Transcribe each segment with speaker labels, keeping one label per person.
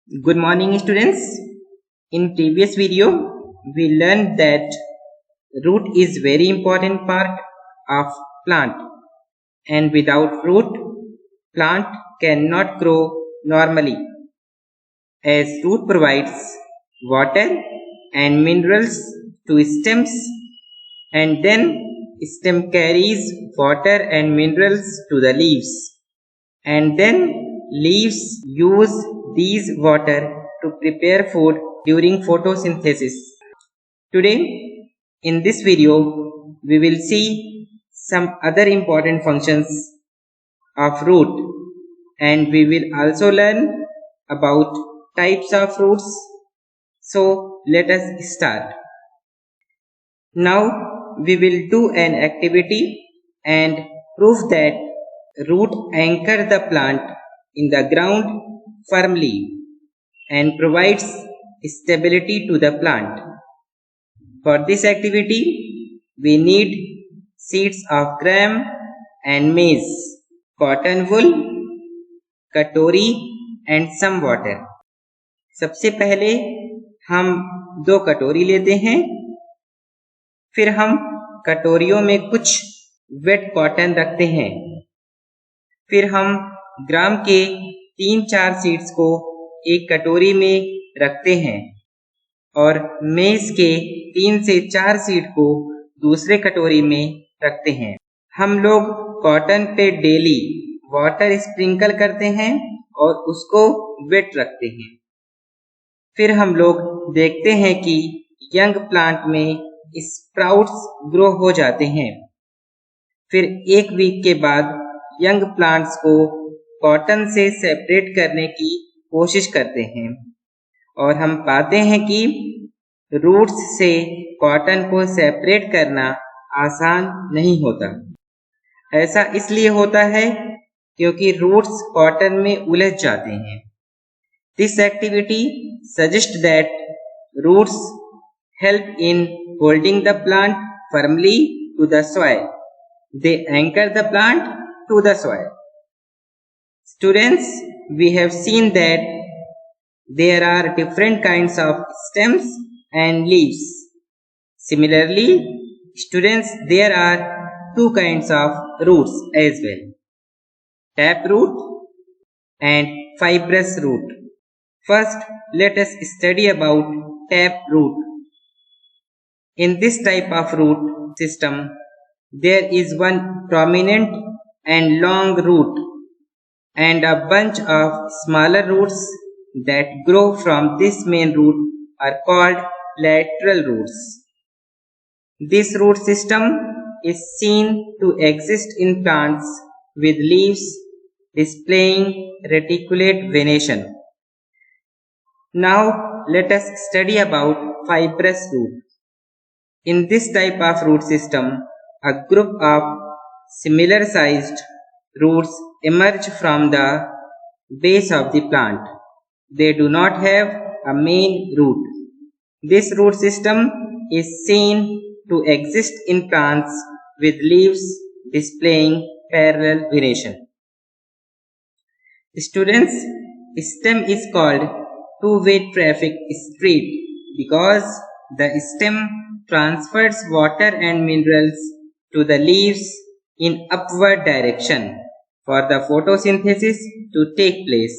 Speaker 1: Good morning students. In previous video we learned that root is very important part of plant, and without root plant cannot grow normally, as root provides water and minerals to stems, and then stem carries water and minerals to the leaves, and then leaves use these water to prepare food during photosynthesis. Today in this video we will see some other important functions of root, and we will also learn about types of roots. So let us start. Now we will do an activity and prove that root anchor the plant in the ground firmly and provides stability to the plant. For this activity we need seeds of gram and maize, cotton wool, कटोरी and some water. सबसे पहले हम 2 कटोरी लेते हैं, फिर हम कटोरियों में कुछ वेट कॉटन रखते हैं, फिर हम ग्राम के 3-4 सीड्स को एक कटोरी में रखते हैं और मेज के 3 से 4 सीड को दूसरे कटोरी में रखते हैं। हम लोग कॉटन पे डेली वाटर स्प्रिंकल करते हैं और उसको वेट रखते हैं। फिर हम लोग देखते हैं कि यंग प्लांट में स्प्राउट्स ग्रो हो जाते हैं। फिर 1 वीक के बाद यंग प्लांट्स को कॉटन से सेपरेट करने की कोशिश करते हैं और हम पाते हैं कि रूट्स से कॉटन को सेपरेट करना आसान नहीं होता। ऐसा इसलिए होता है क्योंकि रूट्स कॉटन में उलझ जाते हैं। This activity suggests that roots help in holding the plant firmly to the soil. They anchor the plant to the soil. Students, we have seen that there are different kinds of stems and leaves. Similarly, students, there are 2 kinds of roots as well: taproot and fibrous root. First, let us study about taproot. In this type of root system, there is one prominent and long root and a bunch of smaller roots that grow from this main root are called lateral roots. This root system is seen to exist in plants with leaves displaying reticulate venation. Now let us study about fibrous root. In this type of root system, a group of similar sized roots emerge from the base of the plant. They do not have a main root. This root system is seen to exist in plants with leaves displaying parallel venation. Students, stem is called two-way traffic street because the stem transfers water and minerals to the leaves in upward direction for the photosynthesis to take place,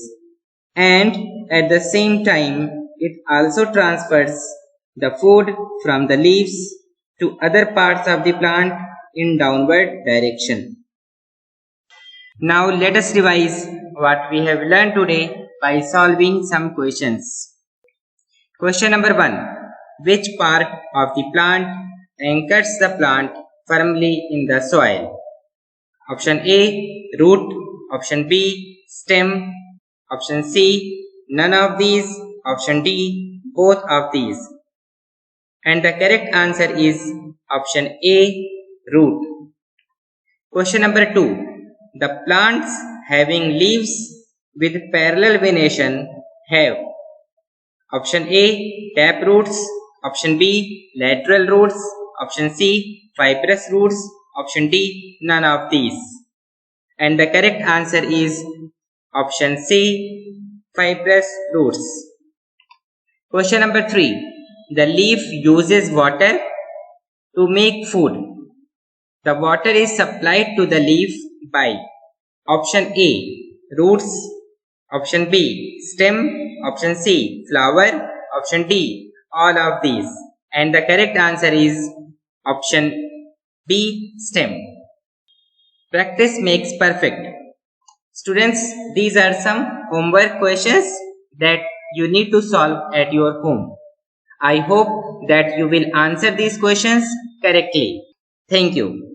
Speaker 1: and at the same time it also transfers the food from the leaves to other parts of the plant in downward direction. Now let us revise what we have learned today by solving some questions. Question number 1. Which part of the plant anchors the plant firmly in the soil? Option A, root. Option B, stem. Option C, none of these. Option D, both of these. And the correct answer is option A, root. Question number 2. The plants having leaves with parallel venation have option A, tap roots, option B, lateral roots, option C, fibrous roots, option D, none of these. And the correct answer is option C, fibrous roots. Question number 3. The leaf uses water to make food. The water is supplied to the leaf by option A, roots, option B, stem, option C, flower, option D, all of these. And the correct answer is option B, stem. Practice makes perfect. Students, these are some homework questions that you need to solve at your home. I hope that you will answer these questions correctly. Thank you.